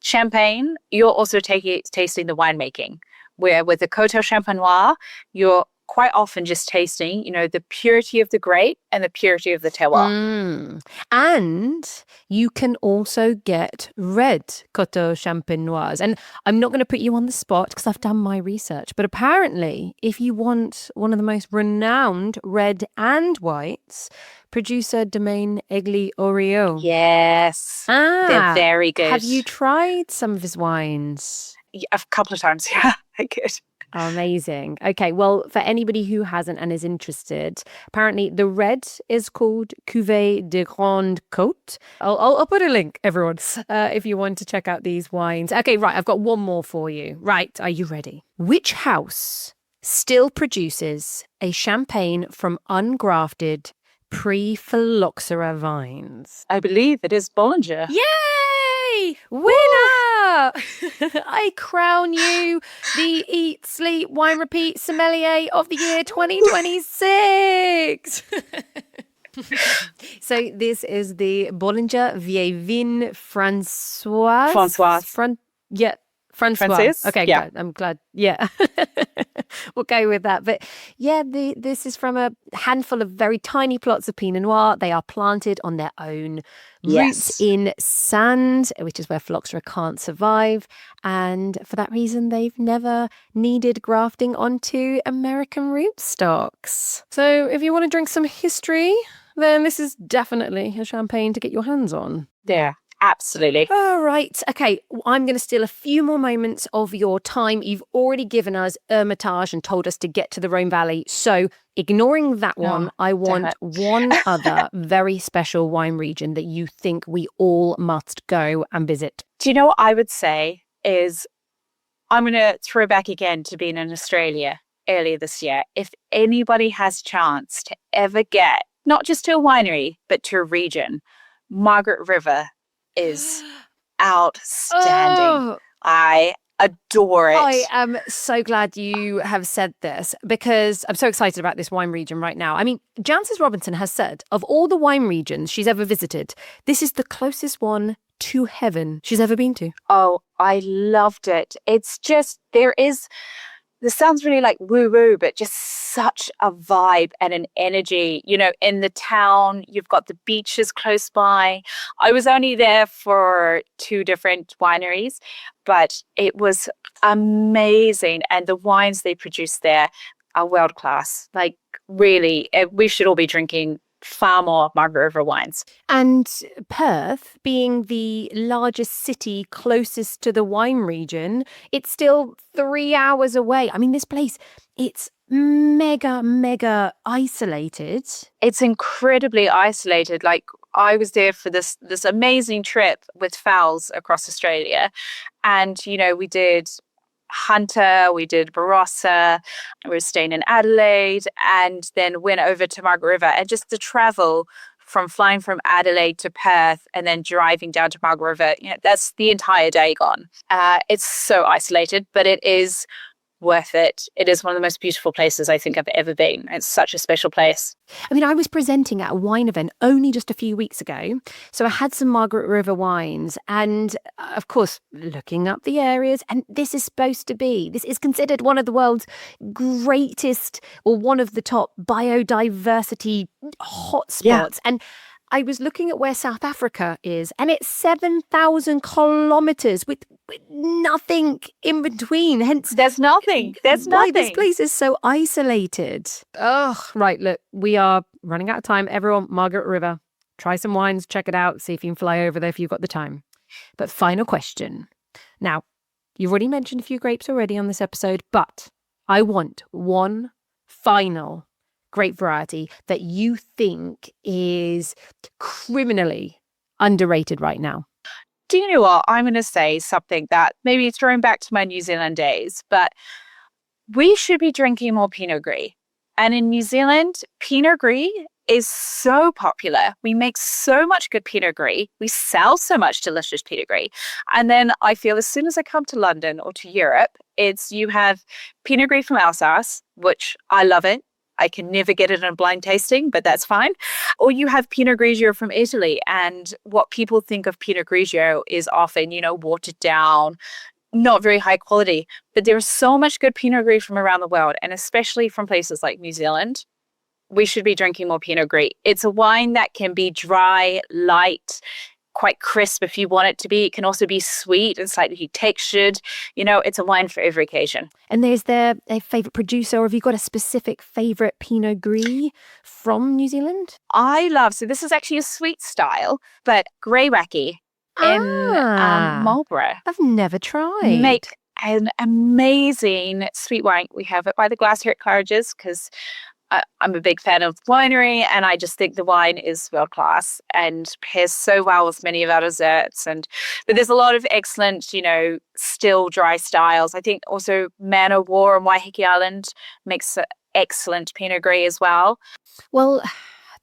champagne, you're also tasting the winemaking, where with the Coteau Champenois, you're quite often just tasting, the purity of the grape and the purity of the terroir. And you can also get red Coteau Champenois. And I'm not going to put you on the spot because I've done my research. But apparently, if you want one of the most renowned red and whites, producer Domaine Aigli Oriot. Yes. They're very good. Have you tried some of his wines? Yeah, a couple of times, yeah. I could. Amazing. Okay, well, for anybody who hasn't and is interested, apparently the red is called Cuvée de Grande Côte. I'll put a link, everyone, if you want to check out these wines. Okay, right, I've got one more for you. Right, are you ready? Which house still produces a champagne from ungrafted pre-phylloxera vines? I believe it is Bollinger. Yay! Winner! I crown you the Eat, Sleep, Wine, Repeat Sommelier of the year 2026. So this is the Bollinger Vieilles Vignes François. Francois. Okay, yeah. Good. I'm glad. Yeah. We'll go with that. But yeah, this is from a handful of very tiny plots of Pinot Noir. They are planted on their own roots in sand, which is where phylloxera can't survive. And for that reason, they've never needed grafting onto American rootstocks. So if you want to drink some history, then this is definitely a champagne to get your hands on. Yeah. Absolutely. All right. Okay. I'm going to steal a few more moments of your time. You've already given us Hermitage and told us to get to the Rhône Valley. So ignoring that one, I want one other very special wine region that you think we all must go and visit. Do you know what I would say is I'm going to throw back again to being in Australia earlier this year. If anybody has a chance to ever get not just to a winery, but to a region, Margaret River is outstanding. I adore it. I am so glad you have said this because I'm so excited about this wine region right now. I mean, Jancis Robinson has said of all the wine regions she's ever visited, this is the closest one to heaven she's ever been to. Oh, I loved it. It's just, this sounds really like woo-woo, but just such a vibe and an energy. In the town, you've got the beaches close by. I was only there for 2 different wineries, but it was amazing. And the wines they produce there are world class. Like, really, we should all be drinking far more Margaret River wines. And Perth, being the largest city closest to the wine region, it's still 3 hours away. I mean, this place, it's mega isolated. It's incredibly isolated. Like, I was there for this amazing trip with Fowles across Australia. And, we did Hunter, we did Barossa, we were staying in Adelaide, and then went over to Margaret River. And just the travel from flying from Adelaide to Perth and then driving down to Margaret River, that's the entire day gone. It's so isolated, but it is worth it. It is one of the most beautiful places I think I've ever been. It's such a special place. I mean, I was presenting at a wine event only just a few weeks ago. So I had some Margaret River wines and, of course, looking up the areas. And this is considered one of the world's greatest or one of the top biodiversity hotspots. Yeah. And I was looking at where South Africa is, and it's 7,000 kilometers with nothing in between. Hence, There's nothing. There's why nothing. this place is so isolated. Ugh. Right, look, we are running out of time. Everyone, Margaret River, try some wines, check it out, see if you can fly over there if you've got the time. But final question. Now, you've already mentioned a few grapes already on this episode, but I want one final grape variety that you think is criminally underrated right now. Do you know what? I'm going to say something that maybe it's throwing back to my New Zealand days, but we should be drinking more Pinot Gris. And in New Zealand, Pinot Gris is so popular. We make so much good Pinot Gris. We sell so much delicious Pinot Gris. And then I feel as soon as I come to London or to Europe, it's you have Pinot Gris from Alsace, which I love it. I can never get it in a blind tasting, but that's fine. Or you have Pinot Grigio from Italy. And what people think of Pinot Grigio is often, watered down, not very high quality. But there's so much good Pinot Gris from around the world, and especially from places like New Zealand. We should be drinking more Pinot Gris. It's a wine that can be dry, light, quite crisp if you want it to be. It can also be sweet and slightly textured. It's a wine for every occasion. And is there a favourite producer, or have you got a specific favourite Pinot Gris from New Zealand? So this is actually a sweet style, but Greywacke in Marlborough. I've never tried. Make an amazing sweet wine. We have it by the glass here at Claridge's because I'm a big fan of winery, and I just think the wine is world class and pairs so well with many of our desserts. But there's a lot of excellent, still dry styles. I think also Man o' War on Waiheke Island makes an excellent Pinot Gris as well. Well,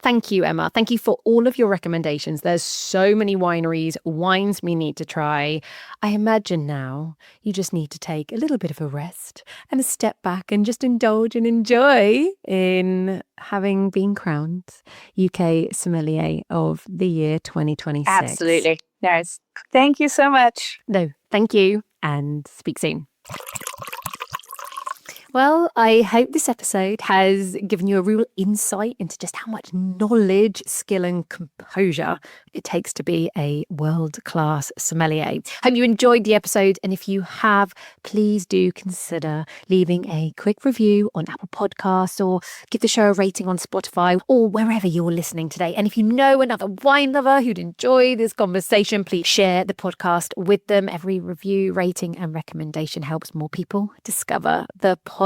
thank you, Emma. Thank you for all of your recommendations. There's so many wineries, wines we need to try. I imagine now you just need to take a little bit of a rest and a step back and just indulge and enjoy in having been crowned UK Sommelier of the year 2026. Absolutely. Yes. Thank you so much. No, thank you, and speak soon. Well, I hope this episode has given you a real insight into just how much knowledge, skill and composure it takes to be a world-class sommelier. Hope you enjoyed the episode, and if you have, please do consider leaving a quick review on Apple Podcasts, or give the show a rating on Spotify or wherever you're listening today. And if you know another wine lover who'd enjoy this conversation, please share the podcast with them. Every review, rating and recommendation helps more people discover the podcast.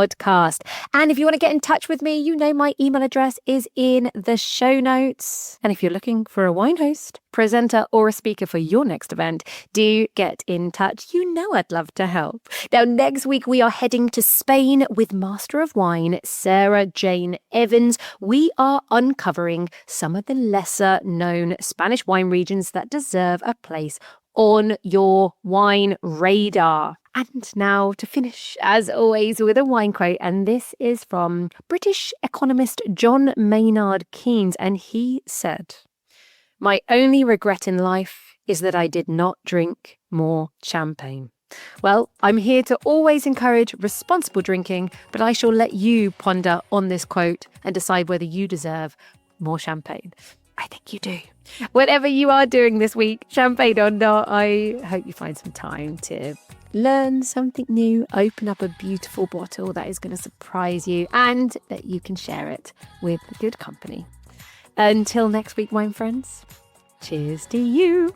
And if you want to get in touch with me, my email address is in the show notes. And if you're looking for a wine host, presenter or a speaker for your next event, do get in touch. I'd love to help. Now, next week we are heading to Spain with Master of Wine, Sarah Jane Evans. We are uncovering some of the lesser known Spanish wine regions that deserve a place on your wine radar. And now to finish, as always, with a wine quote. And this is from British economist John Maynard Keynes. And he said, "My only regret in life is that I did not drink more champagne." Well, I'm here to always encourage responsible drinking, but I shall let you ponder on this quote and decide whether you deserve more champagne. I think you do. Whatever you are doing this week, champagne or not, I hope you find some time to learn something new, open up a beautiful bottle that is going to surprise you, and that you can share it with good company. Until next week, wine friends, cheers to you.